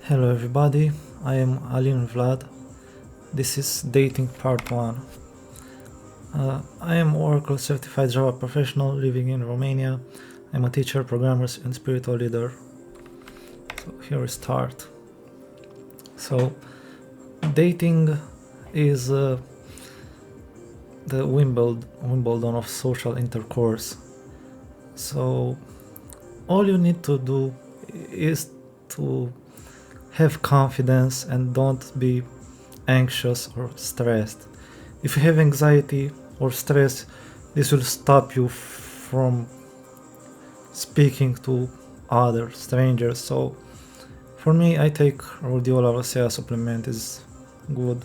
Hello everybody, I am Alin Vlad. This is Dating Part 1. I am Oracle Certified Java Professional living in Romania. I'm a teacher, programmer and spiritual leader. So here we start. So dating is the Wimbledon of social intercourse. So all you need to do is to have confidence and don't be anxious or stressed. If you have anxiety or stress, this will stop you from speaking to other strangers. So for me, I take rhodiola rosea supplement. Is good.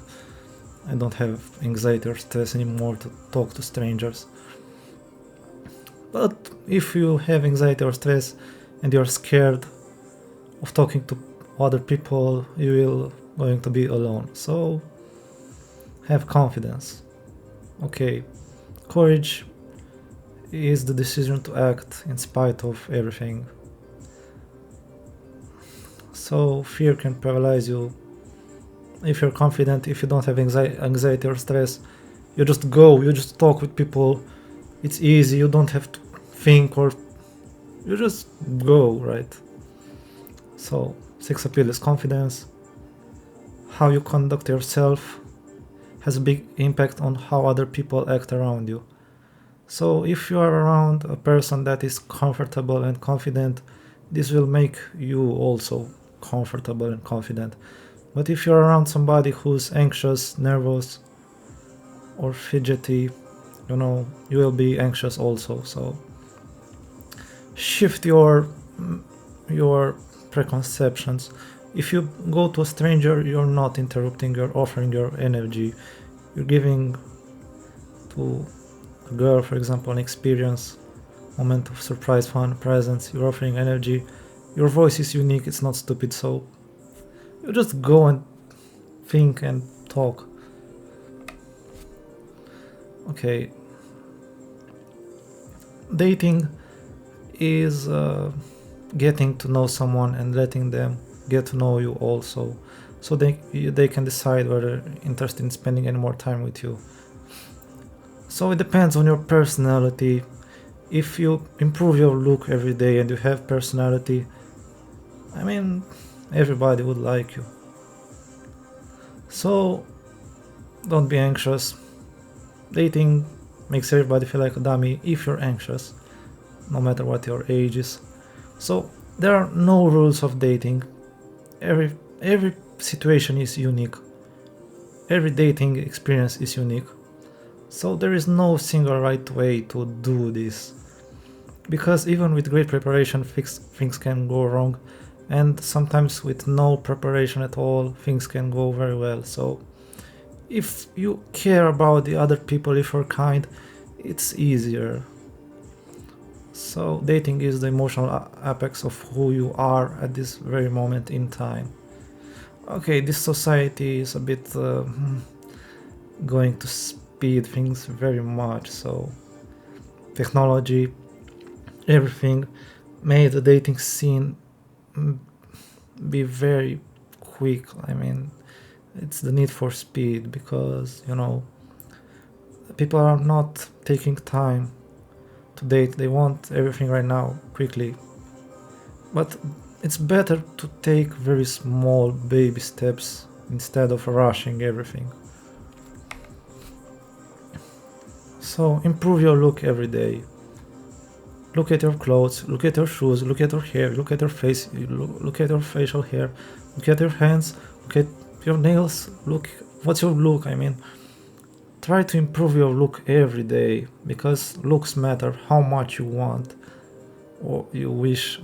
I don't have anxiety or stress anymore to talk to strangers. But if you have anxiety or stress and you're scared of talking to other people, you will going to be alone. So have confidence. Okay, courage is the decision to act in spite of everything. So fear can paralyze you. If you're confident, if you don't have anxiety or stress, you just go, you just talk with people. It's easy, you don't have to think, or you just go, right? So sex appeal is confidence. How you conduct yourself has a big impact on how other people act around you. So if you are around a person that is comfortable and confident, this will make you also comfortable and confident. But if you're around somebody who's anxious, nervous, or fidgety, you will be anxious also. So shift your preconceptions. If you go to a stranger, you're not interrupting, you're offering your energy. You're giving to a girl, for example, an experience, moment of surprise, fun, presence. You're offering energy. Your voice is unique, it's not stupid, so you just go and think and talk. Okay. Dating is getting to know someone and letting them get to know you also, so they can decide whether interested in spending any more time with you. So it depends on your personality. If you improve your look every day and you have personality, I mean, everybody would like you. So don't be anxious. Dating makes everybody feel like a dummy if you're anxious, no matter what your age is. So there are no rules of dating. Every situation is unique. Every dating experience is unique. So there is no single right way to do this. Because even with great preparation, things can go wrong. And sometimes with no preparation at all, things can go very well. So if you care about the other people, if you're kind, it's easier. So dating is the emotional apex of who you are at this very moment in time. Okay, this society is a bit going to speed things very much. So technology, everything made the dating scene be very quick. I mean, it's the need for speed because, people are not taking time to date. They want everything right now, quickly. But it's better to take very small baby steps instead of rushing everything. So improve your look every day. Look at your clothes, look at your shoes, look at your hair, look at your face, look at your facial hair, look at your hands, look at your nails, look what's your look. I mean, try to improve your look every day, because looks matter. How much you want or you wish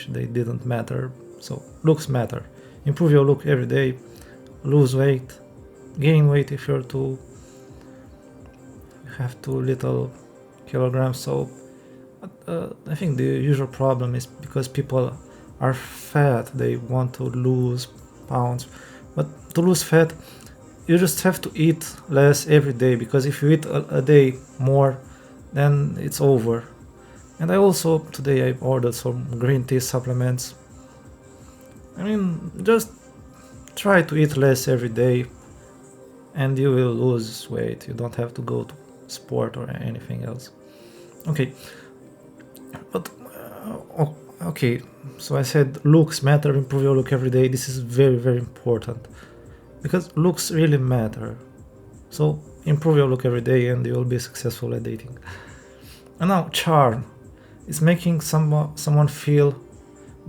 they didn't matter. So looks matter. Improve your look every day. Lose weight, gain weight if you have too little kilograms. So I think the usual problem is because people are fat, they want to lose pounds. But to lose fat, you just have to eat less every day, because if you eat a day more, then it's over. And today I ordered some green tea supplements. I mean, just try to eat less every day and you will lose weight. You don't have to go to sport or anything else. Okay, but okay, so I said looks matter, improve your look every day. This is very, very important because looks really matter. So improve your look every day and you will be successful at dating. And now charm is making someone feel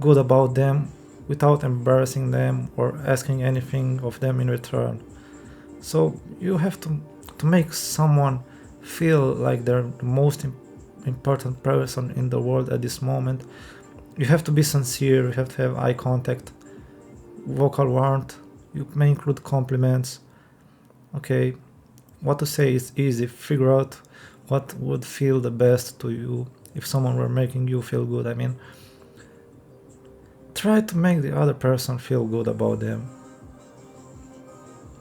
good about them without embarrassing them or asking anything of them in return. So you have to make someone feel like they're the most important person in the world at this moment. You have to be sincere, you have to have eye contact, vocal warmth, you may include compliments. Okay, what to say is easy. Figure out what would feel the best to you if someone were making you feel good. I mean, try to make the other person feel good about them.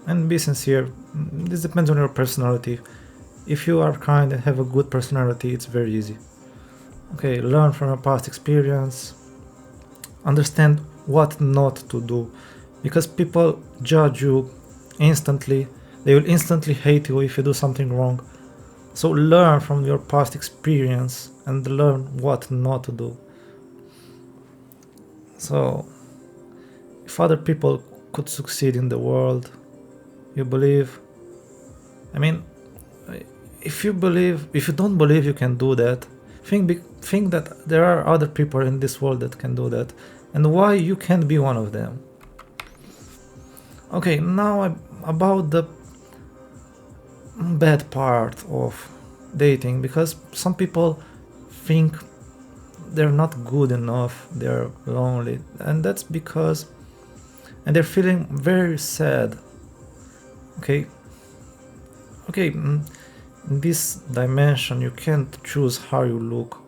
And be sincere. This depends on your personality. If you are kind and have a good personality, it's very easy. Okay, learn from your past experience. Understand what not to do. Because people judge you instantly. They will instantly hate you if you do something wrong. So learn from your past experience and learn what not to do. So, if other people could succeed in the world, you believe. I mean, if you don't believe you can do that, think that there are other people in this world that can do that, and why you can't be one of them. Okay, now about the bad part of dating, because some people think they're not good enough, they're lonely, and that's because, and they're feeling very sad. Okay, in this dimension you can't choose how you look,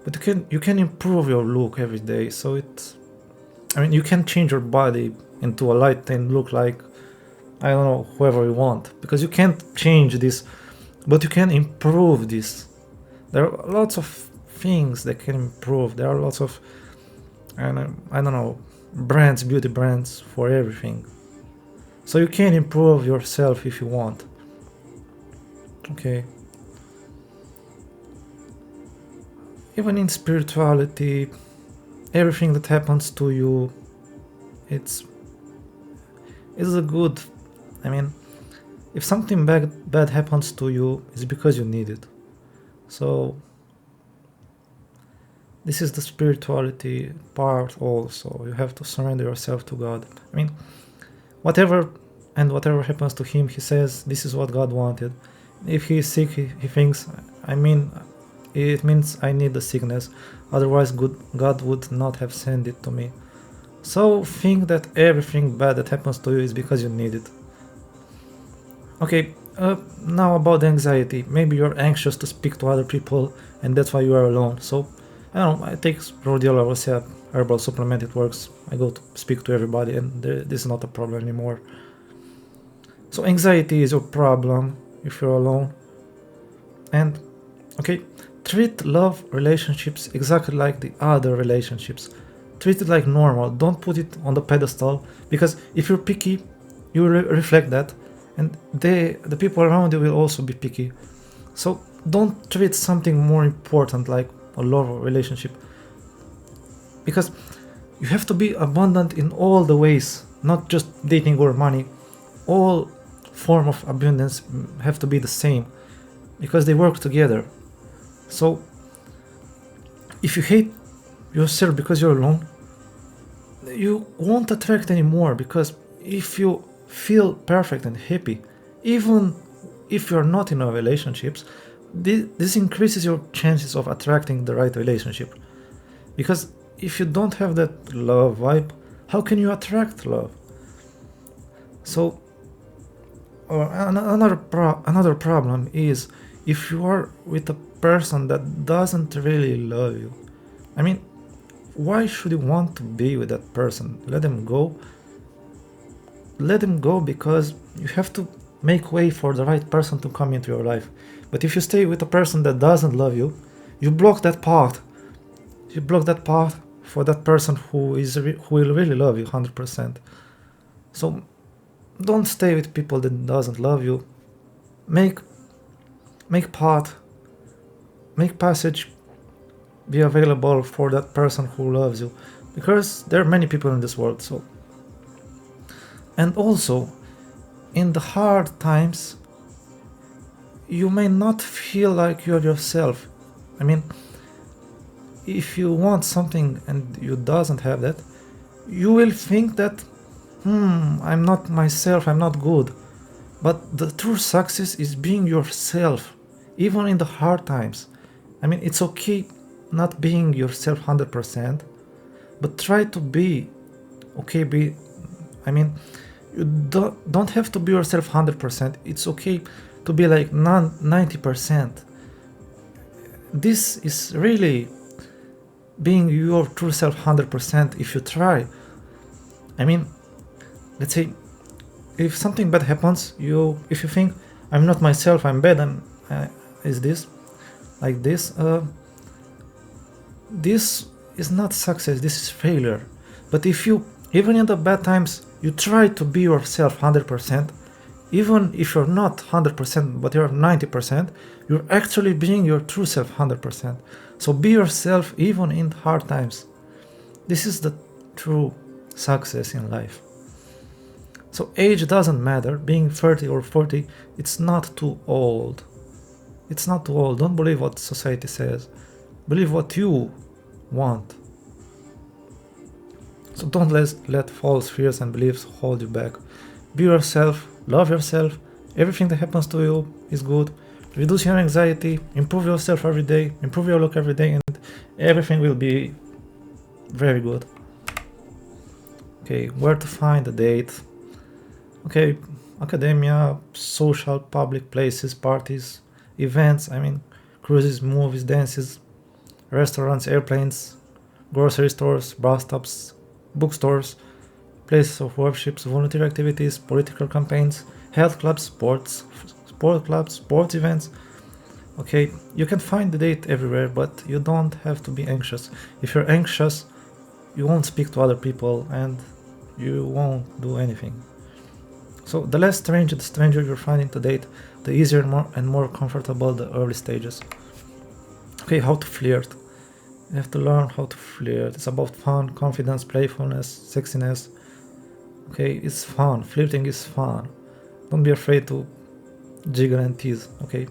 but you can improve your look every day. So you can change your body into a light and look like, I don't know, whoever you want, because you can't change this, but you can improve this. There are lots of things that can improve. There are lots of, I don't know, beauty brands for everything. So you can improve yourself if you want. Okay. Even in spirituality, everything that happens to you, it's a good. I mean, if something bad happens to you, it's because you need it. So this is the spirituality part also. You have to surrender yourself to God. I mean, whatever happens to him, he says, this is what God wanted. If he is sick, he thinks, it means I need the sickness. Otherwise, God would not have sent it to me. So think that everything bad that happens to you is because you need it. Okay, now about anxiety. Maybe you're anxious to speak to other people and that's why you are alone. So, I don't know, I take Rhodiola rosea herbal supplement, it works. I go to speak to everybody and this is not a problem anymore. So anxiety is your problem if you're alone. And, okay, treat love relationships exactly like the other relationships. Treat it like normal. Don't put it on the pedestal, because if you're picky, you reflect that, and the people around you will also be picky. So don't treat something more important like a love relationship, because you have to be abundant in all the ways, not just dating or money. All form of abundance have to be the same, because they work together. So if you hate yourself because you're alone, you won't attract anymore, because if you feel perfect and happy, even if you're not in a relationships, this increases your chances of attracting the right relationship. Because if you don't have that love vibe, how can you attract love? So another problem is if you are with a person that doesn't really love you. I mean, why should you want to be with that person? Let them go. Let them go, because you have to make way for the right person to come into your life. But if you stay with a person that doesn't love you, you block that path. You block that path for that person who will really love you 100%. So don't stay with people that doesn't love you. Make passage be available for that person who loves you, because there are many people in this world. So, and also in the hard times you may not feel like you're yourself. I mean, if you want something and you doesn't have that, you will think that I'm not myself, I'm not good. But the true success is being yourself, even in the hard times. I mean, it's okay not being yourself 100%, but try to be okay. You don't have to be yourself 100%. It's okay to be like 90%. This is really being your true self 100% if you try. I mean, let's say if something bad happens, if you think I'm not myself, I'm bad, is this like this? This is not success. This is failure. But if you, even in the bad times, you try to be yourself 100%, even if you're not 100%, but you're 90%, you're actually being your true self 100%. So be yourself even in hard times. This is the true success in life. So age doesn't matter. Being 30 or 40, it's not too old. It's not too old. Don't believe what society says. Believe what you want. So don't let false fears and beliefs hold you back. Be yourself, love yourself. Everything that happens to you is good. Reduce your anxiety, improve yourself every day, improve your look every day, and everything will be very good. Okay, where to find a date? Okay, academia, social, public places, parties, events, cruises, movies, dances, restaurants, airplanes, grocery stores, bus stops, bookstores, places of worship, volunteer activities, political campaigns, health clubs, sport clubs, sports events. Okay, you can find the date everywhere, but you don't have to be anxious. If you're anxious, you won't speak to other people and you won't do anything. So the less strange the stranger you're finding to date, the easier and more comfortable the early stages. Okay, how to flirt. You have to learn how to flirt. It's about fun, confidence, playfulness, sexiness. Okay, it's fun. Flirting is fun. Don't be afraid to jiggle and tease. Okay,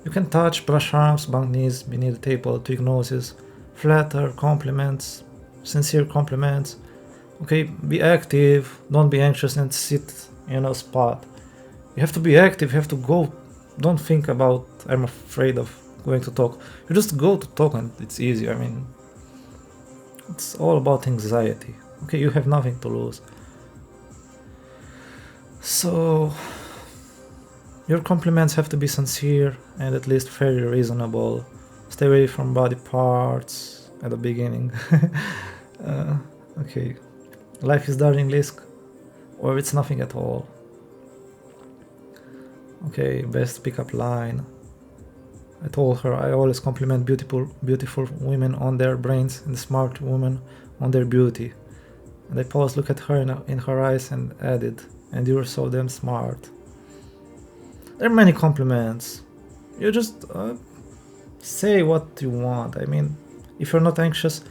you can touch, brush arms, bang knees beneath the table, tweak noses, flatter, compliments, sincere compliments. Okay, be active. Don't be anxious and sit in a spot. You have to be active. You have to go. Don't think about I'm afraid of going to talk. You just go to talk and it's easy. It's all about anxiety. Okay, you have nothing to lose. So your compliments have to be sincere and at least fairly reasonable. Stay away from body parts at the beginning. Okay, life is darling risk, or it's nothing at all. Okay, best pickup line. I told her I always compliment beautiful women on their brains and smart women on their beauty. And I paused, looked at her in her eyes and added, and you're so damn smart. There are many compliments. You just say what you want. If you're not anxious,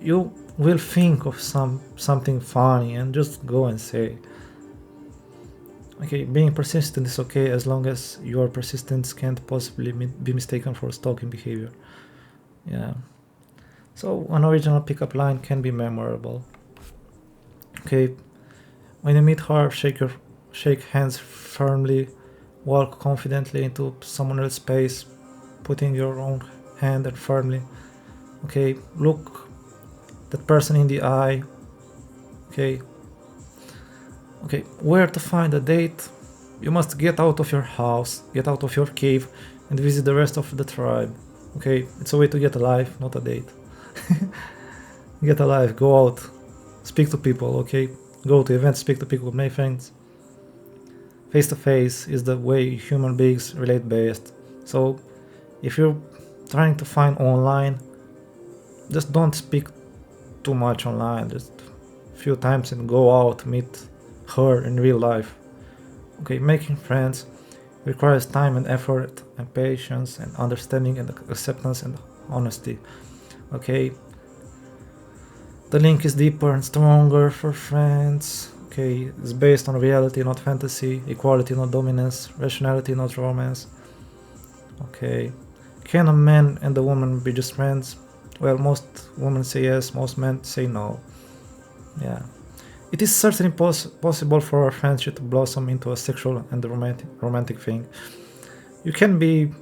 you will think of something funny and just go and say. Okay, being persistent is okay as long as your persistence can't possibly be mistaken for stalking behavior. Yeah. So an original pickup line can be memorable. Okay, when you meet her, shake hands firmly, walk confidently into someone else's space, putting your own hand and firmly. Okay, look that person in the eye. Okay, where to find a date? You must get out of your house, get out of your cave, and visit the rest of the tribe. Okay, it's a way to get alive, not a date. Get alive, go out, speak to people, okay? Go to events, speak to people, make friends. Face to face is the way human beings relate best. So if you're trying to find online, just don't speak too much online, just few times and go out, meet her in real life. Okay, making friends requires time and effort and patience and understanding and acceptance and honesty. Okay, the link is deeper and stronger for friends. Okay, it's based on reality, not fantasy, equality, not dominance, rationality, not romance. Okay, can a man and a woman be just friends? Well, most women say yes, most men say no. Yeah. It is certainly possible for a friendship to blossom into a sexual and romantic thing. You can be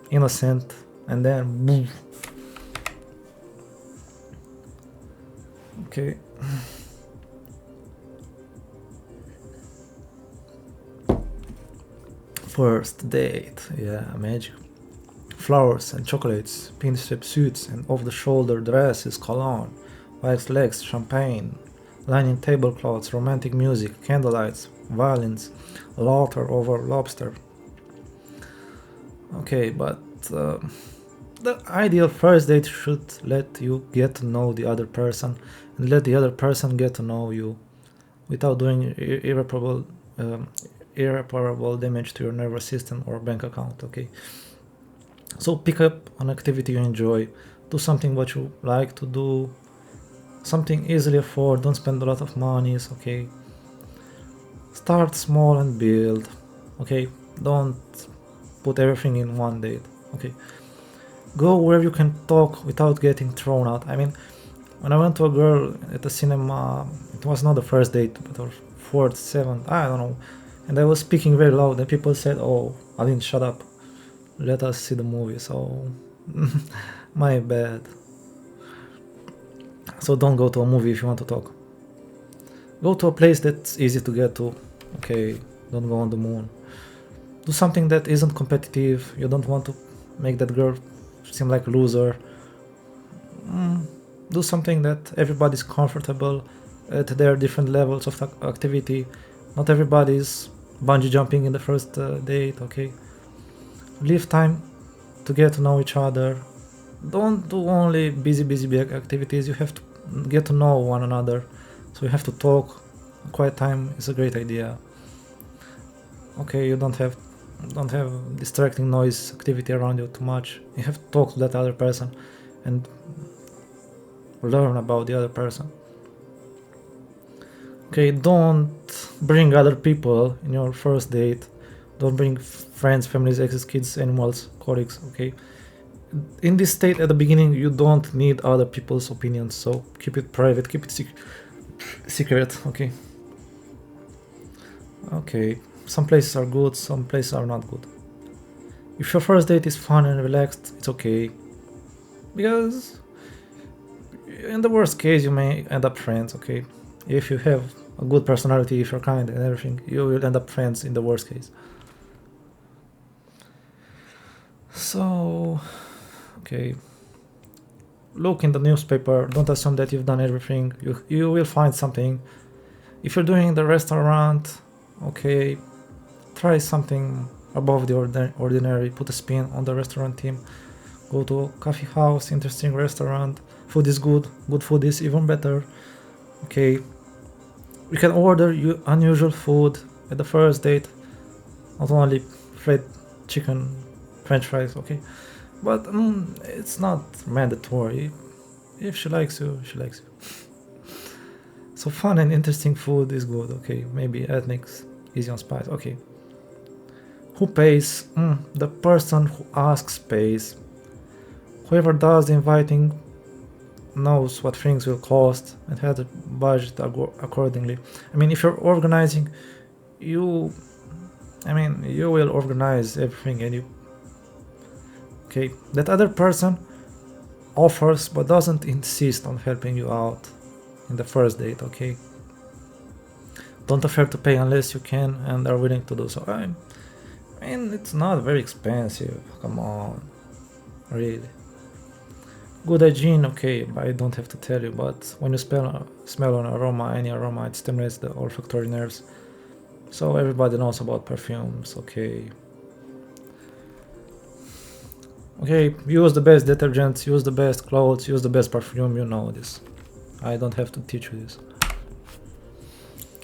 innocent and then boom. Okay. First date, yeah, magic. Flowers and chocolates, pinstripe suits and off-the-shoulder dresses, cologne, white legs, champagne, lining tablecloths, romantic music, candlelights, violins, laughter over lobster. Okay, but the ideal first date should let you get to know the other person and let the other person get to know you without doing um, irreparable damage to your nervous system or bank account. Okay, so pick up an activity you enjoy, do something what you like to do, something easily afford, don't spend a lot of money. Okay, start small and build. Okay, don't put everything in one date. Okay, go where you can talk without getting thrown out. I mean, when I went to a girl at the cinema, it was not the first date, but the fourth, seventh, I don't know, and I was speaking very loud, and people said, "Oh, Alin, shut up, let us see the movie." So, my bad. So don't go to a movie if you want to talk. Go to a place that's easy to get to. Okay, don't go on the moon. Do something that isn't competitive. You don't want to make that girl seem like a loser. Do something that everybody's comfortable at their different levels of activity. Not everybody's bungee jumping in the first date. Okay, leave time to get to know each other. Don't do only busy big activities. You have to get to know one another, so you have to talk. Quiet time is a great idea. Okay, you don't have distracting noise activity around you too much. You have to talk to that other person and learn about the other person. Okay, don't bring other people in your first date. Don't bring friends, families, exes, kids, animals, colleagues. Okay, in this state at the beginning you don't need other people's opinions, so keep it private, keep it secret. Okay, some places are good, some places are not good. If your first date is fun and relaxed, it's okay, because in the worst case you may end up friends. Okay, if you have a good personality, if you're kind and everything, you will end up friends in the worst case. So okay, look in the newspaper, don't assume that you've done everything. You will find something. If you're doing the restaurant, okay, try something above the ordinary, put a spin on the restaurant team. Go to a coffee house, interesting restaurant, food is good food is even better. Okay, you can order unusual food at the first date, not only fried chicken, french fries. Okay, but it's not mandatory. If she likes you, she likes you. So fun and interesting food is good. Okay, maybe ethnics, easy on spice. Okay, who pays? The person who asks pays. Whoever does the inviting knows what things will cost and has a budget accordingly. I mean, if you're organizing, you will organize everything, and you. Okay, that other person offers but doesn't insist on helping you out in the first date. Okay, don't offer to pay unless you can and are willing to do so. I mean, it's not very expensive, come on, really. Good hygiene, okay, I don't have to tell you, but when you smell an aroma, any aroma, it stimulates the olfactory nerves, so everybody knows about perfumes. Okay, use the best detergents, use the best clothes, use the best perfume, you know this. I don't have to teach you this.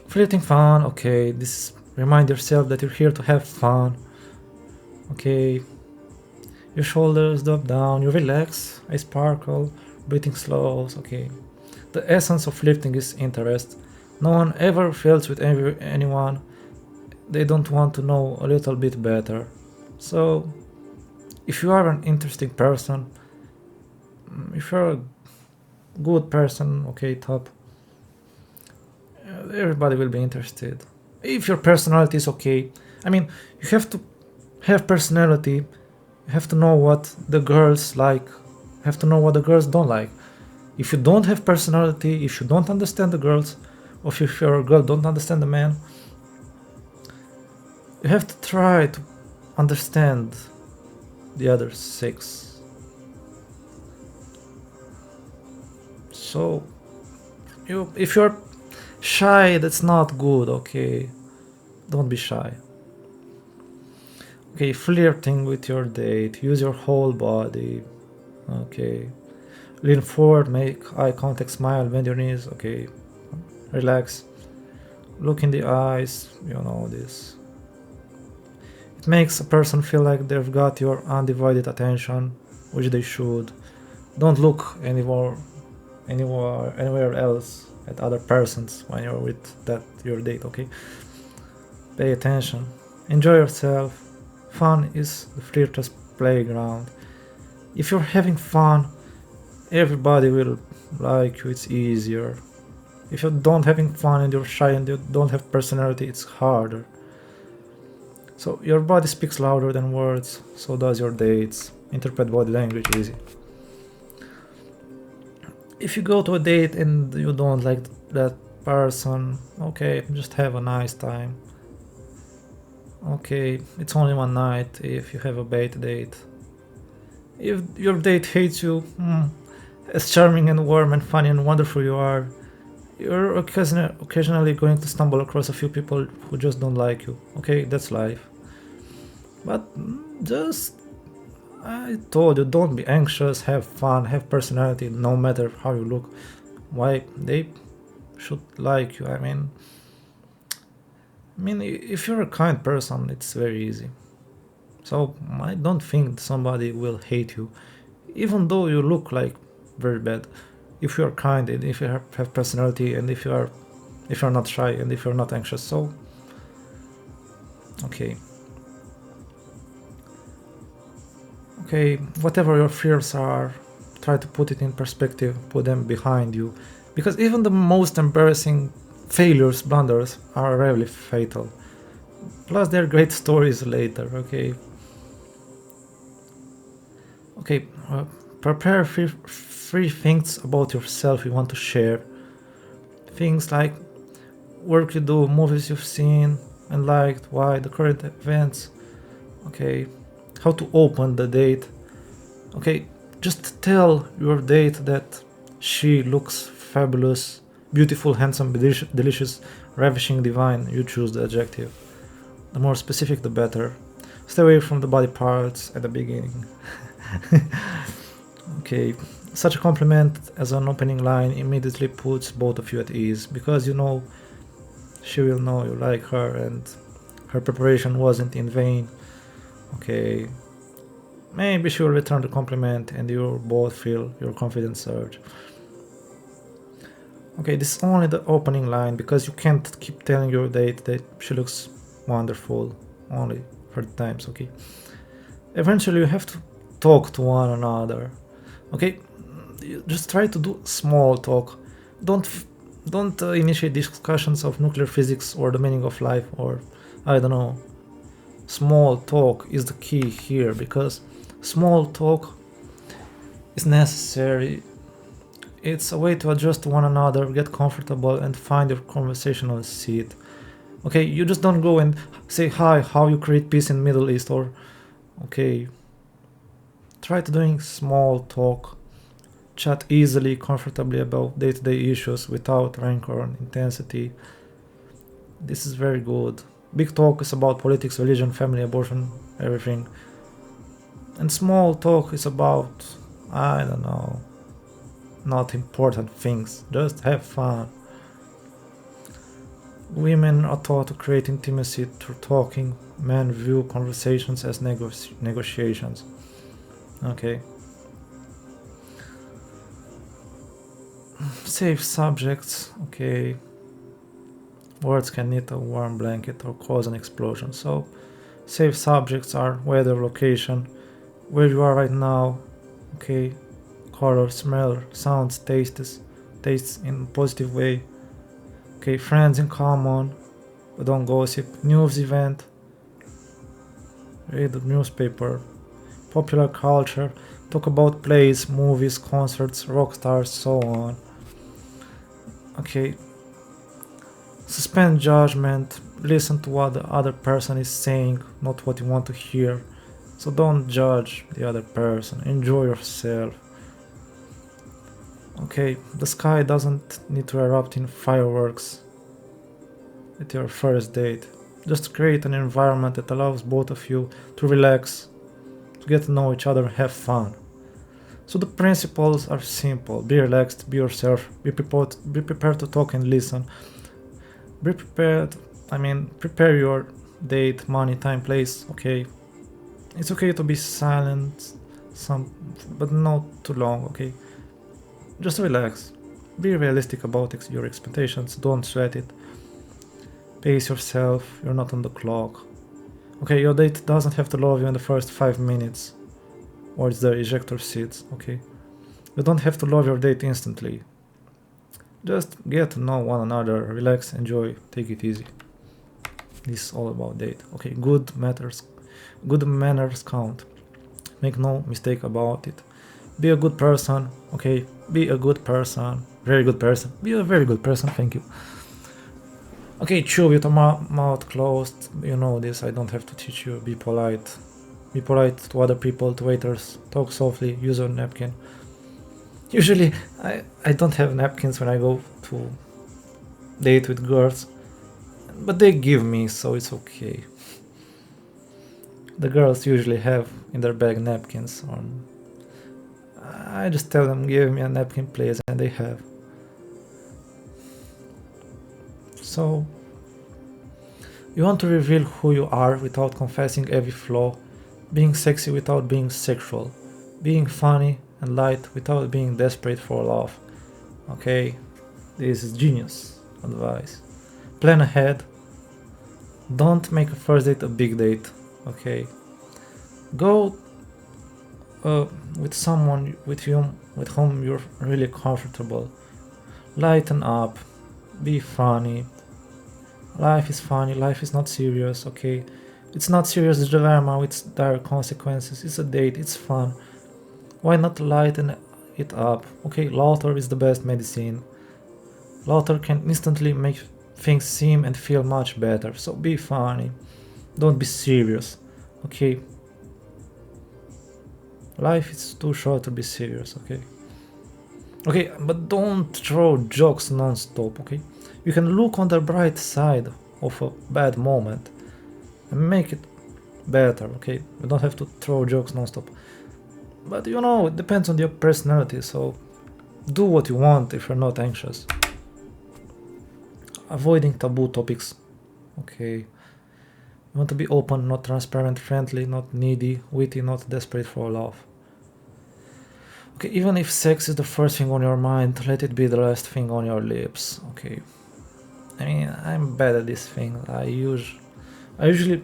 Flirting fun, okay, this remind yourself that you're here to have fun. Okay, your shoulders drop down, you relax, I sparkle, breathing slows, okay. The essence of flirting is interest. No one ever flirts with anyone they don't want to know a little bit better. So, if you are an interesting person, if you're a good person, okay, top, everybody will be interested. If your personality is okay, I mean, you have to have personality, you have to know what the girls like, you have to know what the girls don't like. If you don't have personality, if you don't understand the girls, or if your girl don't understand the man, you have to try to understand the other sex. So, if you're shy, that's not good, okay? Don't be shy. Okay, flirting with your date, use your whole body, okay? Lean forward, make eye contact, smile, bend your knees, okay? Relax. Look in the eyes, you know this. It makes a person feel like they've got your undivided attention, which they should. Don't look anywhere else at other persons when you're with your date, okay? Pay attention. Enjoy yourself. Fun is the flirt's playground. If you're having fun, everybody will like you, it's easier. If you don't having fun and you're shy and you don't have personality, it's harder. So your body speaks louder than words, so does your dates. Interpret body language easy. If you go to a date and you don't like that person, okay, just have a nice time. Okay, it's only one night if you have a bait date. If your date hates you, as charming and warm and funny and wonderful you are, you're occasionally going to stumble across a few people who just don't like you. Okay, that's life. But I told you, don't be anxious, have fun, have personality, no matter how you look. Why they should like you? I mean, if you're a kind person, it's very easy. So I don't think somebody will hate you, even though you look like very bad. If you're kind and if you have personality and if you're not shy and if you're not anxious, so okay, whatever your fears are, try to put it in perspective, put them behind you, because even the most embarrassing failures, blunders, are rarely fatal. Plus, they're great stories later. Prepare three things about yourself you want to share. Things like work you do, movies you've seen and liked, why, the current events. Okay, how to open the date. Okay, just tell your date that she looks fabulous, beautiful, handsome, delicious, ravishing, divine. You choose the adjective. The more specific, the better. Stay away from the body parts at the beginning. Okay, such a compliment as an opening line immediately puts both of you at ease, because you know she will know you like her and her preparation wasn't in vain. Okay, maybe she will return the compliment and you both feel your confidence surge. Okay, this is only the opening line, because you can't keep telling your date that she looks wonderful only 30 times, okay? Eventually you have to talk to one another, okay? You just try to do small talk. Don't initiate discussions of nuclear physics or the meaning of life, or I don't know. Small talk is the key here, because small talk is necessary. It's a way to adjust to one another, get comfortable, and find your conversational seat. Okay, you just don't go and say hi, how you create peace in Middle East, or okay. Try to doing small talk. Chat easily, comfortably about day-to-day issues without rancor and intensity. This is very good. Big talk is about politics, religion, family, abortion, everything. And small talk is about, I don't know, not important things. Just have fun. Women are taught to create intimacy through talking. Men view conversations as negotiations. Okay. Safe subjects. Okay. Words can knit a warm blanket or cause an explosion. So, safe subjects are weather, location, where you are right now. Okay. Color, smell, sounds, tastes in a positive way. Okay, friends in common, but don't gossip. News event, read the newspaper. Popular culture, talk about plays, movies, concerts, rock stars, so on. Okay, suspend judgment, listen to what the other person is saying, not what you want to hear. So don't judge the other person, enjoy yourself. Okay, the sky doesn't need to erupt in fireworks at your first date. Just create an environment that allows both of you to relax, to get to know each other and have fun. So the principles are simple. Be relaxed, be yourself, be prepared to talk and listen. Be prepared, prepare your date, money, time, place, okay? It's okay to be silent, but not too long, okay? Just relax. Be realistic about your expectations, don't sweat it. Pace yourself, you're not on the clock. Okay, your date doesn't have to love you in the first 5 minutes. Or it's the ejector seats, okay? You don't have to love your date instantly. Just get to know one another, relax, enjoy, take it easy. This is all about date. Okay, good manners count. Make no mistake about it. Be a good person, okay? Be a good person, very good person. Be a very good person, thank you. Okay, chew with a mouth closed. You know this, I don't have to teach you. Be polite. Be polite to other people, to waiters. Talk softly, use a napkin. Usually, I don't have napkins when I go to date with girls. But they give me, so it's okay. The girls usually have in their bag napkins. I just tell them, give me a napkin please, and they have. So, you want to reveal who you are without confessing every flaw, being sexy without being sexual, being funny and light without being desperate for love. Okay, this is genius advice. Plan ahead. Don't make a first date a big date. Okay, go with someone with whom you're really comfortable. Lighten up. Be funny. Life is funny. Life is not serious. Okay, it's not serious drama with dire consequences. It's a date. It's fun. Why not lighten it up? Okay, laughter is the best medicine. Laughter can instantly make things seem and feel much better. So be funny. Don't be serious. Okay. Life is too short to be serious, okay? Okay, but don't throw jokes non-stop, okay? You can look on the bright side of a bad moment and make it better, okay? You don't have to throw jokes non-stop. But you know, it depends on your personality, so do what you want if you're not anxious. Avoiding taboo topics, okay? You want to be open, not transparent, friendly, not needy, witty, not desperate for love. Okay, even if sex is the first thing on your mind, let it be the last thing on your lips, okay? I mean, I'm bad at this thing. I usually,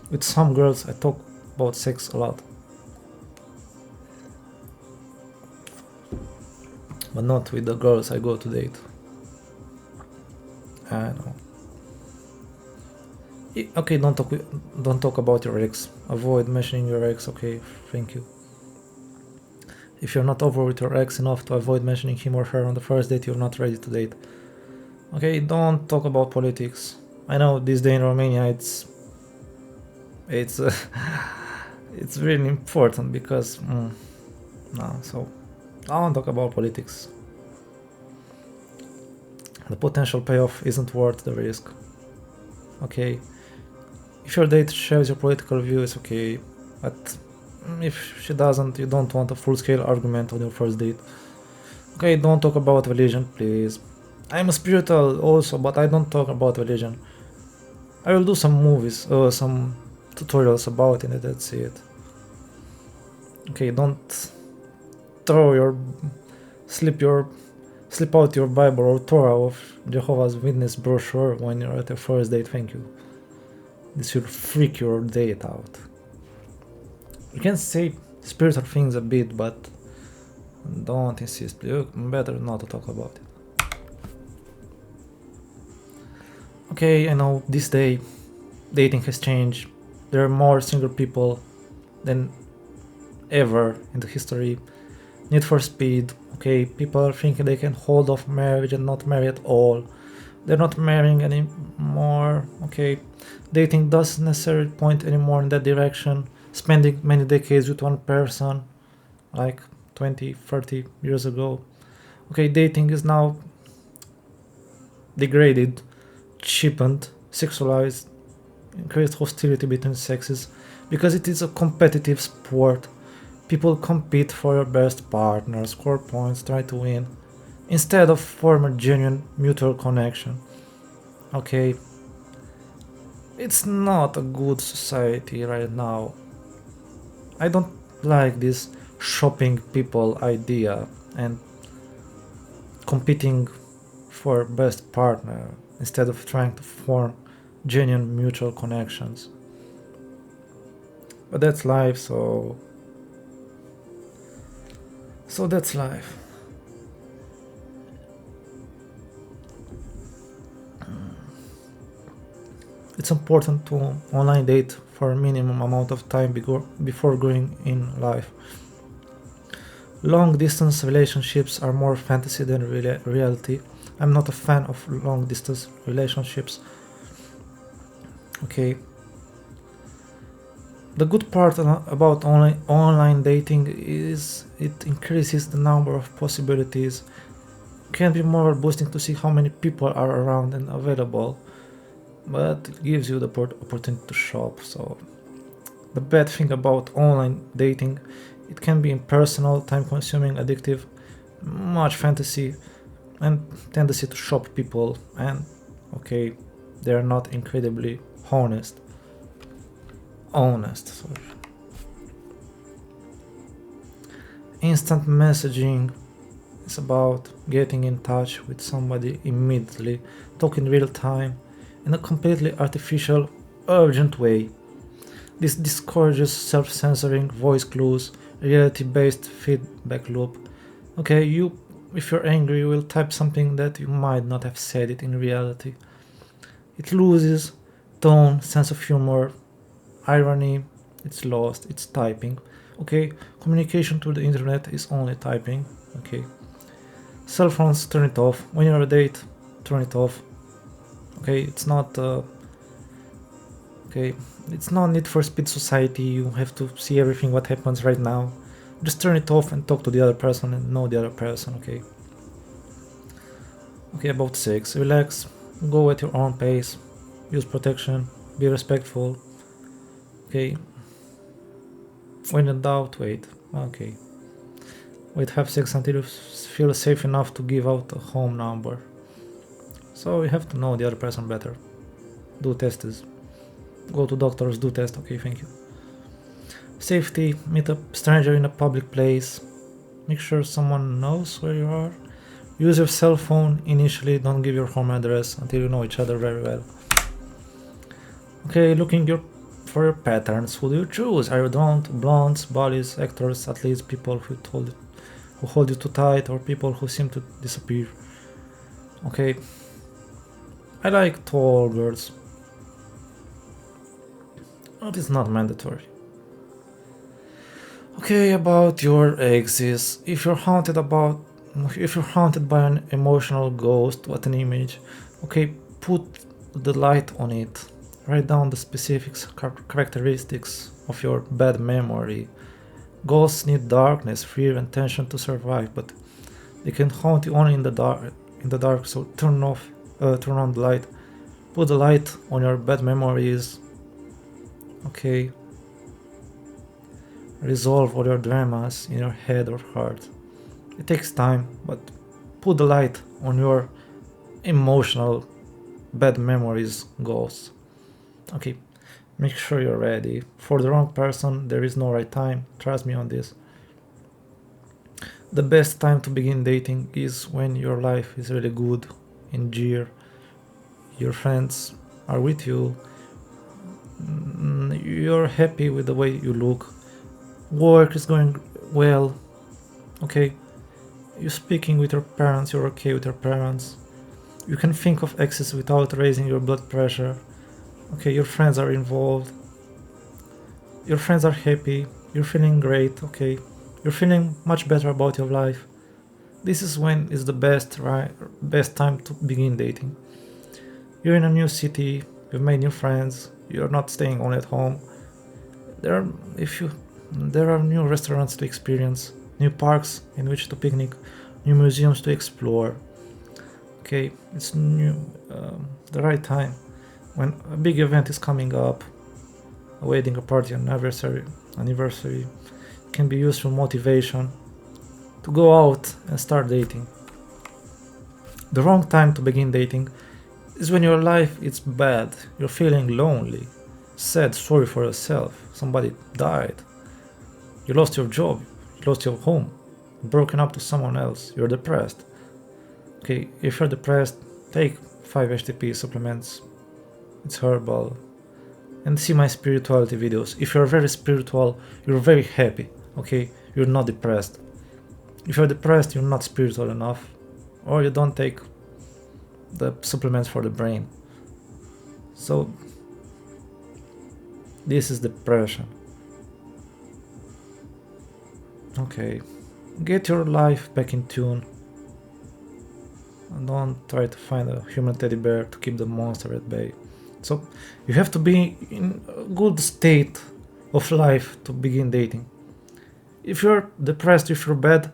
with some girls, I talk about sex a lot. But not with the girls I go to date. I know. Okay, don't talk about your ex. Avoid mentioning your ex, okay? Thank you. If you're not over with your ex enough to avoid mentioning him or her on the first date, you're not ready to date. Okay, don't talk about politics. I know this day in Romania it's it's really important because so don't talk about politics. The potential payoff isn't worth the risk. Okay, if your date shares your political views, okay, but if she doesn't, you don't want a full-scale argument on your first date. Okay, don't talk about religion, please. I'm a spiritual also, but I don't talk about religion. I will do some movies, some tutorials about it, and that's it. Okay, don't throw your slip out your Bible or Torah of Jehovah's Witness brochure when you're at your first date. Thank you. This will freak your date out. You can say spiritual things a bit, but don't insist. Better not to talk about it. Okay, I know this day dating has changed. There are more single people than ever in the history. Need for speed. Okay, people are thinking they can hold off marriage and not marry at all. They're not marrying anymore. Okay, dating doesn't necessarily point anymore in that direction. Spending many decades with one person, like 20, 30 years ago. Okay, dating is now degraded, cheapened, sexualized, increased hostility between sexes because it is a competitive sport. People compete for your best partner, score points, try to win, instead of form a genuine mutual connection. Okay, it's not a good society right now. I don't like this shopping people idea and competing for best partner instead of trying to form genuine mutual connections. But that's life, so that's life. It's important to online date for a minimum amount of time before going in life. Long distance relationships are more fantasy than reality. I'm not a fan of long distance relationships. Okay. The good part about online dating is it increases the number of possibilities. It can be more boosting to see how many people are around and available, but it gives you the opportunity to shop. So the bad thing about online dating, it can be impersonal, time-consuming, addictive, much fantasy, and tendency to shop people, and okay, they're not incredibly honest. Sorry. Instant messaging is about getting in touch with somebody immediately, talking real time, in a completely artificial, urgent way. This discourages self-censoring, voice clues, reality-based feedback loop. Okay, if you're angry, you will type something that you might not have said it in reality. It loses tone, sense of humor, irony, it's lost, it's typing. Okay, communication through the internet is only typing. Okay, cell phones, turn it off. When you're on a date, turn it off. Okay, it's not Need for Speed society. You have to see everything what happens right now. Just turn it off and talk to the other person and know the other person. Okay, about sex, relax, go at your own pace, use protection, be respectful. Okay, when in doubt, wait. Okay, wait, have sex until you feel safe enough to give out a home number. So you have to know the other person better. Do tests. Go to doctors, do tests. Okay, thank you. Safety, meet a stranger in a public place. Make sure someone knows where you are. Use your cell phone initially, don't give your home address until you know each other very well. Okay, for your patterns. Who do you choose? Are you blondes, bodies, actors, athletes, people who hold you too tight, or people who seem to disappear? Okay, I like tall girls. But it's not mandatory. Okay, about your exes. If you're haunted by an emotional ghost, what an image. Okay, put the light on it. Write down the specific characteristics of your bad memory. Ghosts need darkness, fear, and tension to survive, but they can haunt you only in the dark. So turn on the light. Put the light on your bad memories. Okay. Resolve all your dramas in your head or heart. It takes time, but put the light on your emotional bad memories ghosts. Okay, make sure you're ready. For the wrong person, there is no right time. Trust me on this. The best time to begin dating is when your life is really good in gear. Your friends are with you. You're happy with the way you look. Work is going well. Okay, you're speaking with your parents. You're okay with your parents. You can think of exes without raising your blood pressure. Okay, your friends are involved. Your friends are happy. You're feeling great. Okay, you're feeling much better about your life. This is when is the best time to begin dating. You're in a new city. You've made new friends. You're not staying only at home. There are if you there are new restaurants to experience, new parks in which to picnic, new museums to explore. Okay, it's new, the right time when a big event is coming up, a wedding, a party, an anniversary can be used for motivation to go out and start dating. The wrong time to begin dating is when your life is bad, you're feeling lonely, sad, sorry for yourself, somebody died, you lost your job, you lost your home, broken up to someone else, you're depressed. Okay, if you're depressed, take 5 HTP supplements, it's herbal, and see my spirituality videos. If you're very spiritual, you're very happy, okay? You're not depressed. If you're depressed, you're not spiritual enough, or you don't take the supplements for the brain. So, this is depression. Okay, get your life back in tune. And don't try to find a human teddy bear to keep the monster at bay. So you have to be in a good state of life to begin dating. If you're depressed, if you're bad,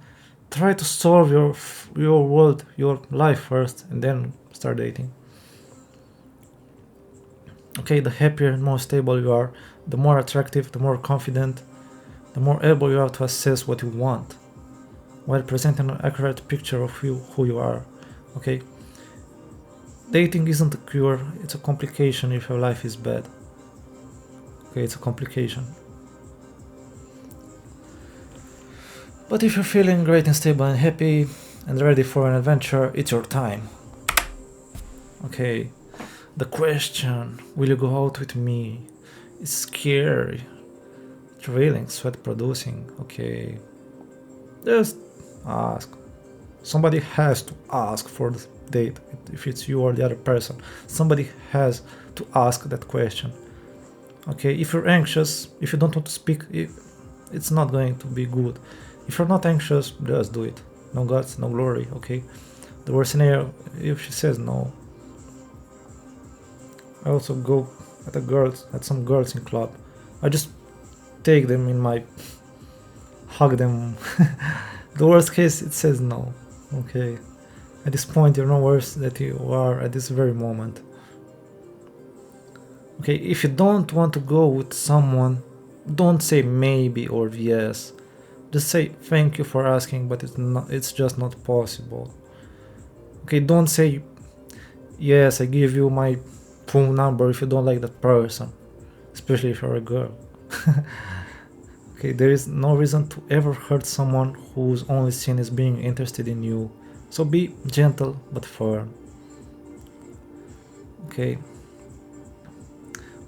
try to solve your world, your life first, and then start dating. Okay, the happier and more stable you are, the more attractive, the more confident, the more able you are to assess what you want, while presenting an accurate picture of who you are. Okay, dating isn't a cure, it's a complication if your life is bad. Okay, it's a complication. But if you're feeling great and stable and happy and ready for an adventure, it's your time. Okay, the question, will you go out with me? It's scary, thrilling, sweat producing. Okay, just ask. Somebody has to ask for the date. If it's you or the other person, somebody has to ask that question. Okay, if you're anxious, if you don't want to speak, it's not going to be good. If you're not anxious, just do it. No guts, no glory. Okay, the worst scenario if she says no. I also go at some girls in club. I just take them in my hug them. The worst case, it says no. Okay, at this point you're no worse than you are at this very moment. Okay, if you don't want to go with someone, don't say maybe or yes. Just say thank you for asking, but it's just not possible. Okay, don't say yes, I give you my phone number if you don't like that person, especially if you're a girl. Okay, there is no reason to ever hurt someone whose only sin is being interested in you. So be gentle but firm. Okay.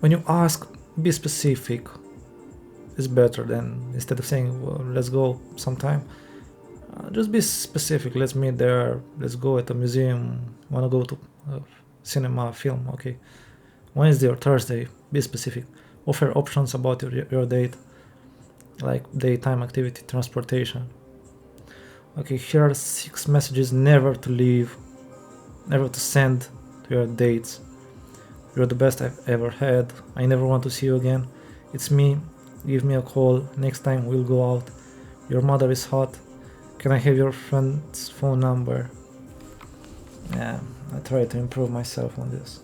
When you ask, be specific. It's better than instead of saying, well, let's go sometime. Just be specific. Let's meet there. Let's go at a museum. Wanna go to cinema, film? Okay. Wednesday or Thursday. Be specific. Offer options about your date, like daytime activity, transportation. Okay, here are 6 messages never to leave, never to send to your dates. You're the best I've ever had. I never want to see you again. It's me. Give me a call. Next time we'll go out. Your mother is hot. Can I have your friend's phone number? Yeah, I try to improve myself on this.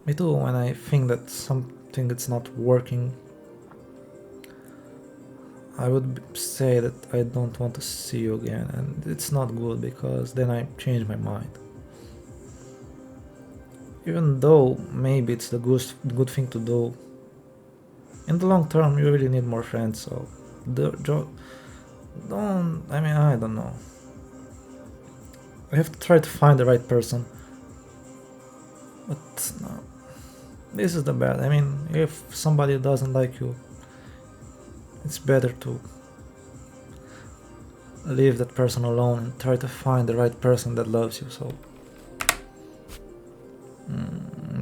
Me too, when I think that something is not working, I would say that I don't want to see you again, and it's not good because then I change my mind. Even though maybe it's the good thing to do, in the long term you really need more friends, so I don't know. I have to try to find the right person. But no, this is the bad. I mean, if somebody doesn't like you, it's better to leave that person alone and try to find the right person that loves you. So,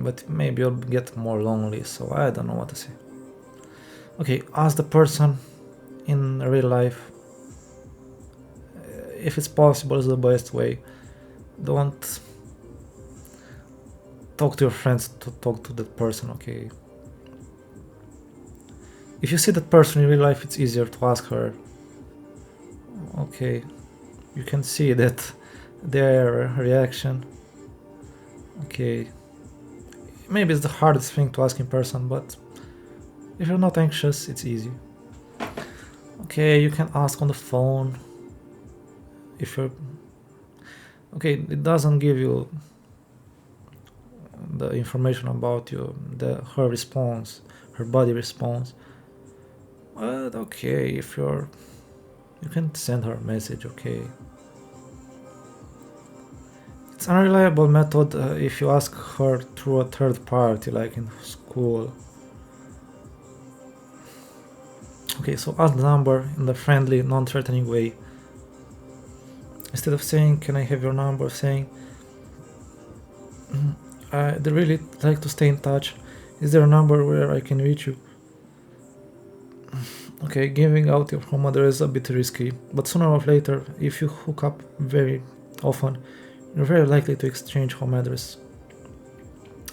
but maybe you'll get more lonely. So I don't know what to say. Okay, ask the person in real life if it's possible. Is the best way. Don't talk to your friends to talk to that person. Okay. If you see that person in real life, it's easier to ask her. Okay, you can see that their reaction. Okay, maybe it's the hardest thing to ask in person, but if you're not anxious, it's easy. Okay, you can ask on the phone. If you're okay, it doesn't give you the information about you, her response, her body response. But okay, if you can send her a message. Okay, it's an unreliable method if you ask her through a third party, like in school. Okay, so ask the number in the friendly, non-threatening way. Instead of saying, "Can I have your number?" saying, "I'd really like to stay in touch. Is there a number where I can reach you?" Okay, giving out your home address is a bit risky, but sooner or later, if you hook up very often, you're very likely to exchange home address.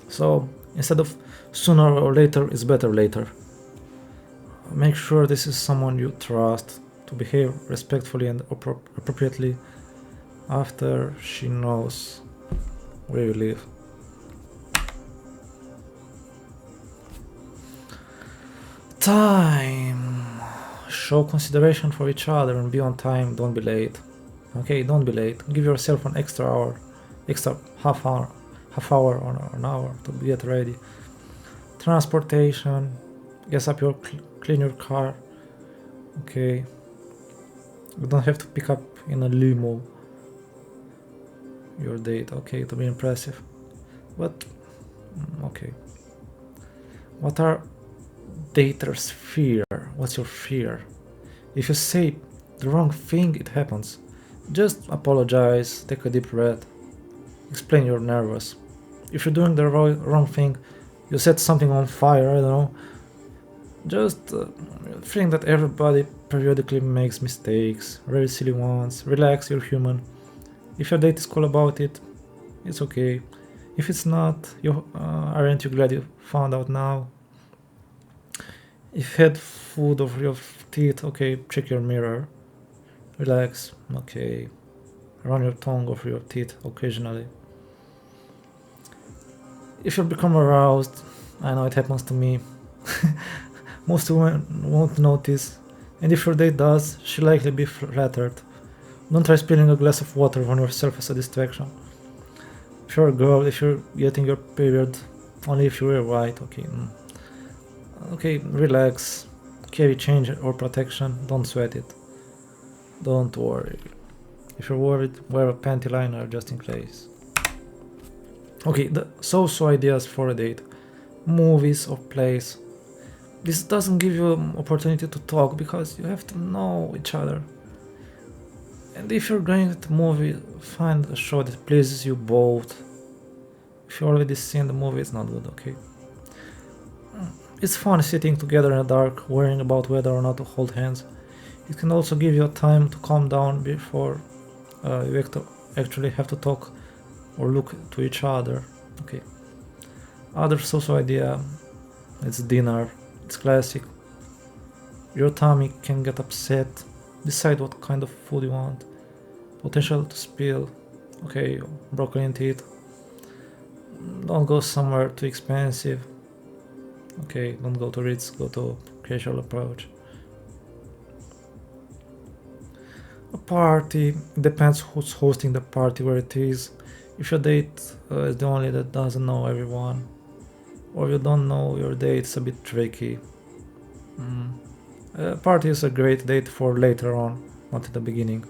So instead of sooner or later, it's better later. Make sure this is someone you trust to behave respectfully and appropriately after she knows where you live. Time. Show consideration for each other and be on time. Don't be late. Okay, don't be late. Give yourself an extra half hour or an hour to get ready. Transportation. Clean your car. Okay. You don't have to pick up in a limo your date. Okay, to be impressive. But okay. What are daters' fear? What's your fear? If you say the wrong thing, it happens. Just apologize, take a deep breath, explain you're nervous. If you're doing the wrong thing, you set something on fire, I don't know. Just think that everybody periodically makes mistakes, very silly ones. Relax, you're human. If your date is cool about it, it's okay. If it's not, aren't you glad you found out now? If you had food over your teeth, okay, check your mirror. Relax, okay. Run your tongue over your teeth occasionally. If you become aroused, I know it happens to me. Most women won't notice, and if your date does, she'll likely be flattered. Don't try spilling a glass of water on yourself as a distraction. If you're a girl, if you're getting your period, only if you wear white, okay. Okay, relax, carry change or protection, don't sweat it. Don't worry. If you're worried, wear a panty liner just in case. Okay, the so ideas for a date. Movies or plays. This doesn't give you an opportunity to talk because you have to know each other. And if you're going to the movie, find a show that pleases you both. If you already seen the movie, it's not good, okay? It's fun sitting together in the dark, worrying about whether or not to hold hands. It can also give you time to calm down before you actually have to talk or look to each other. Okay. Other social idea, it's dinner. It's classic. Your tummy can get upset. Decide what kind of food you want. Potential to spill. Okay, broccoli and teeth. Don't go somewhere too expensive. Okay, don't go to Ritz, go to casual approach. A party depends who's hosting the party, where it is. If your date is the only that doesn't know everyone, or you don't know your date, it's a bit tricky. A party is a great date for later on, not at the beginning.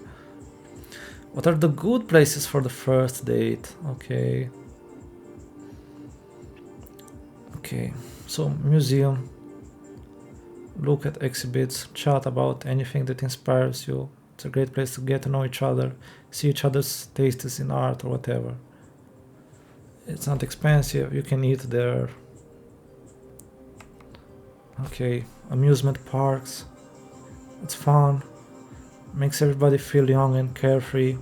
What are the good places for the first date? Okay. So museum. Look at exhibits, chat about anything that inspires you. It's a great place to get to know each other, see each other's tastes in art or whatever. It's not expensive, you can eat there. Okay, amusement parks. It's fun, makes everybody feel young and carefree.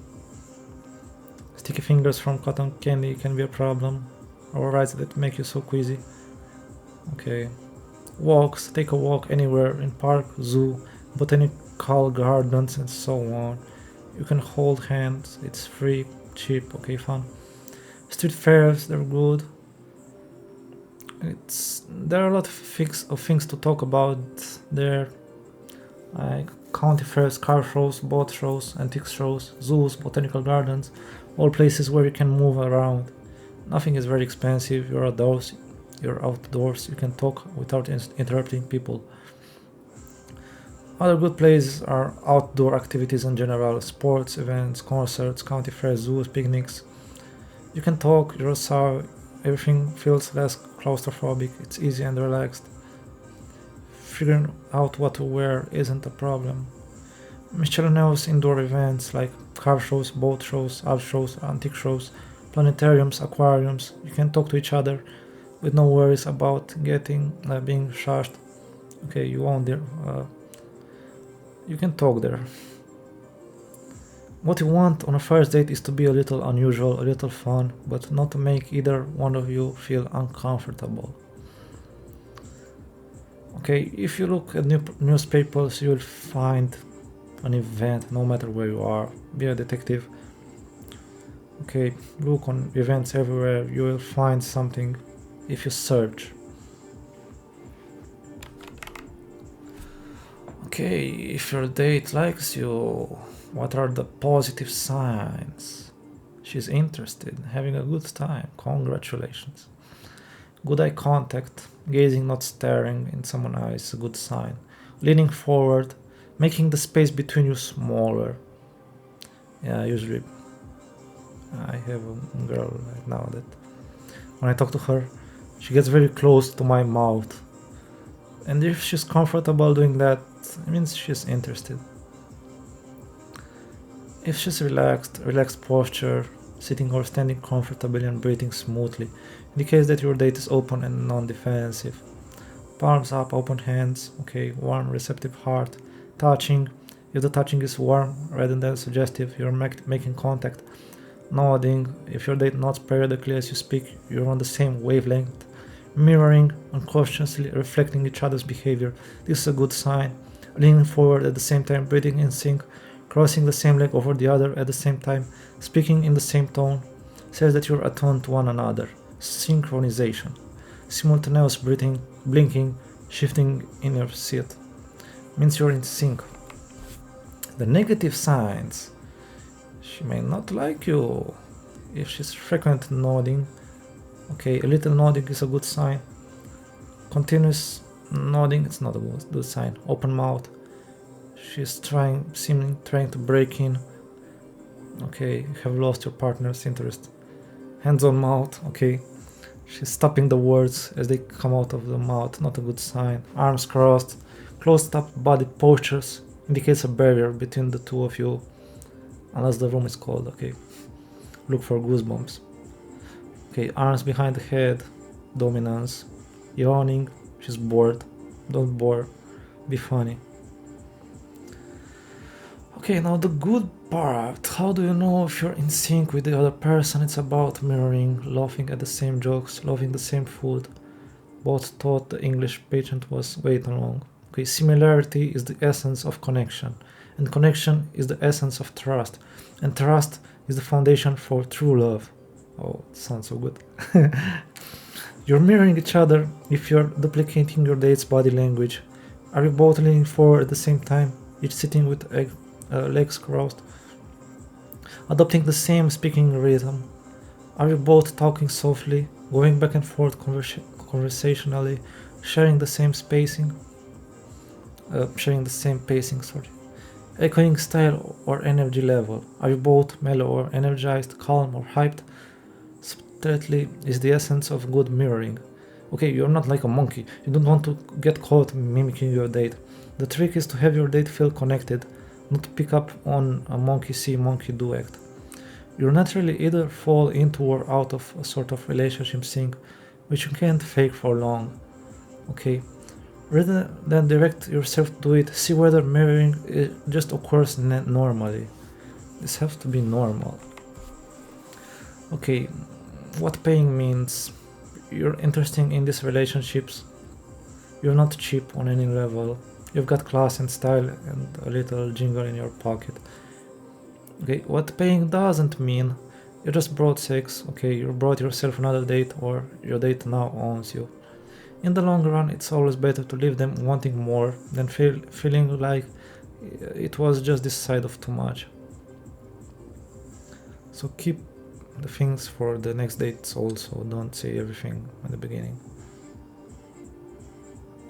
Sticky fingers from cotton candy can be a problem, or rides that make you so queasy. Okay, walks, take a walk anywhere in park, zoo, botanical gardens and so on. You can hold hands, it's free, cheap, okay, fun. Street fairs, they're good. There are a lot of things to talk about there, like county fairs, car shows, boat shows, antique shows, zoos, botanical gardens, all places where you can move around. Nothing is very expensive, you're outdoors, you can talk without interrupting people. Other good places are outdoor activities in general, sports, events, concerts, county fairs, zoos, picnics. You can talk, you're outside, everything feels less claustrophobic, it's easy and relaxed. Figuring out what to wear isn't a problem. Miscellaneous indoor events like car shows, boat shows, art shows, antique shows, planetariums, aquariums, you can talk to each other with no worries about being shushed. Okay, you can talk there. What you want on a first date is to be a little unusual, a little fun, but not to make either one of you feel uncomfortable. Okay, if you look at newspapers, you'll find an event no matter where you are. Be a detective. Okay, look on events everywhere, you will find something if you search. Okay, if your date likes you, what are the positive signs? She's interested, having a good time, congratulations. Good eye contact, gazing, not staring in someone's eyes, is a good sign. Leaning forward, making the space between you smaller. Yeah, usually I have a girl right now that when I talk to her, she gets very close to my mouth. And if she's comfortable doing that, it means she's interested. If she's relaxed posture, sitting or standing comfortably and breathing smoothly, indicates that your date is open and non-defensive. Palms up, open hands, okay, warm, receptive heart, touching. If the touching is warm rather than suggestive, you're making contact. Nodding, if your date nods periodically as you speak, you're on the same wavelength. Mirroring, unconsciously reflecting each other's behavior, this is a good sign. Leaning forward at the same time, breathing in sync, crossing the same leg over the other at the same time, speaking in the same tone, says that you're attuned to one another. Synchronization, simultaneous breathing, blinking, shifting in your seat, means you're in sync. The negative signs, she may not like you. If she's frequent nodding, okay, a little nodding is a good sign. Continuous nodding, it's not a good sign. Open mouth, she's trying to break in. Okay, you have lost your partner's interest. Hands on mouth, okay. She's stopping the words as they come out of the mouth, not a good sign. Arms crossed, closed up body postures indicates a barrier between the two of you, unless the room is cold, okay. Look for goosebumps. Okay, arms behind the head, dominance. Yawning, she's bored. Don't bore, be funny. Okay, now the good part. How do you know if you're in sync with the other person? It's about mirroring, laughing at the same jokes, loving the same food. Both thought the English pageant was way too long. Okay, similarity is the essence of connection, and connection is the essence of trust, and trust is the foundation for true love. Oh, it sounds so good. You're mirroring each other if you're duplicating your date's body language. Are you both leaning forward at the same time, each sitting with legs crossed, adopting the same speaking rhythm. Are you both talking softly, going back and forth conversationally, sharing the same spacing? Sharing the same pacing, sorry. Echoing style or energy level. Are you both mellow or energized, calm or hyped? Subtlety is the essence of good mirroring. Okay, you're not like a monkey. You don't want to get caught mimicking your date. The trick is to have your date feel connected, not to pick up on a monkey see, monkey do act. You naturally either fall into or out of a sort of relationship sync, which you can't fake for long. Okay, rather than direct yourself to it, see whether mirroring just occurs normally. This has to be normal. Okay, what paying means: you're interested in these relationships, you're not cheap on any level, you've got class and style and a little jingle in your pocket. Okay, what paying doesn't mean: you just brought sex, okay, you brought yourself another date, or your date now owns you. In the long run, it's always better to leave them wanting more than feeling like it was just this side of too much. So keep the things for the next dates also, don't say everything at the beginning.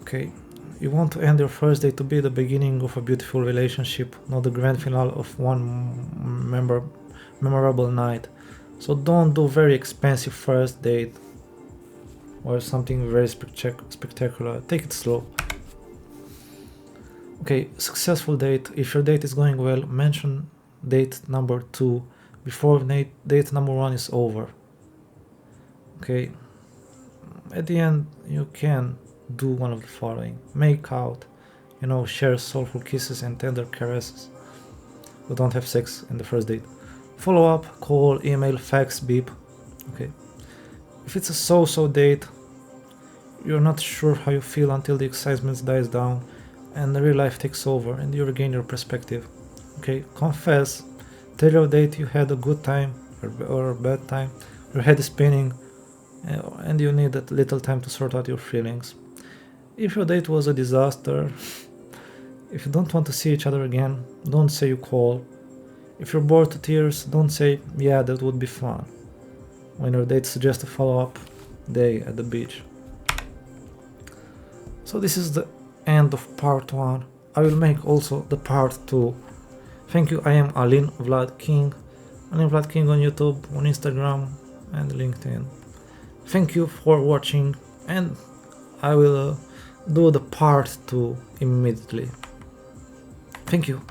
Okay, you want to end your first date to be the beginning of a beautiful relationship, not the grand finale of one memorable night. So don't do very expensive first date or something very spectacular. Take it slow. Okay, successful date. If your date is going well, mention date number 2 before date number 1 is over. Okay, at the end you can do one of the following: make out, share soulful kisses and tender caresses, but don't have sex in the first date. Follow up, call, email, fax, beep. Okay, if it's a so-so date, you're not sure how you feel until the excitement dies down and the real life takes over and you regain your perspective. Okay, confess. Tell your date you had a good time or a bad time, your head is spinning, and you need that little time to sort out your feelings. If your date was a disaster, if you don't want to see each other again, don't say you call. If you're bored to tears, don't say, yeah, that would be fun, when your date suggests a follow-up day at the beach. So this is the end of part 1. I will make also the part 2. Thank you. I am Alin Vlad King. Alin Vlad King on YouTube, on Instagram and LinkedIn. Thank you for watching, and I will do the part 2 immediately. Thank you.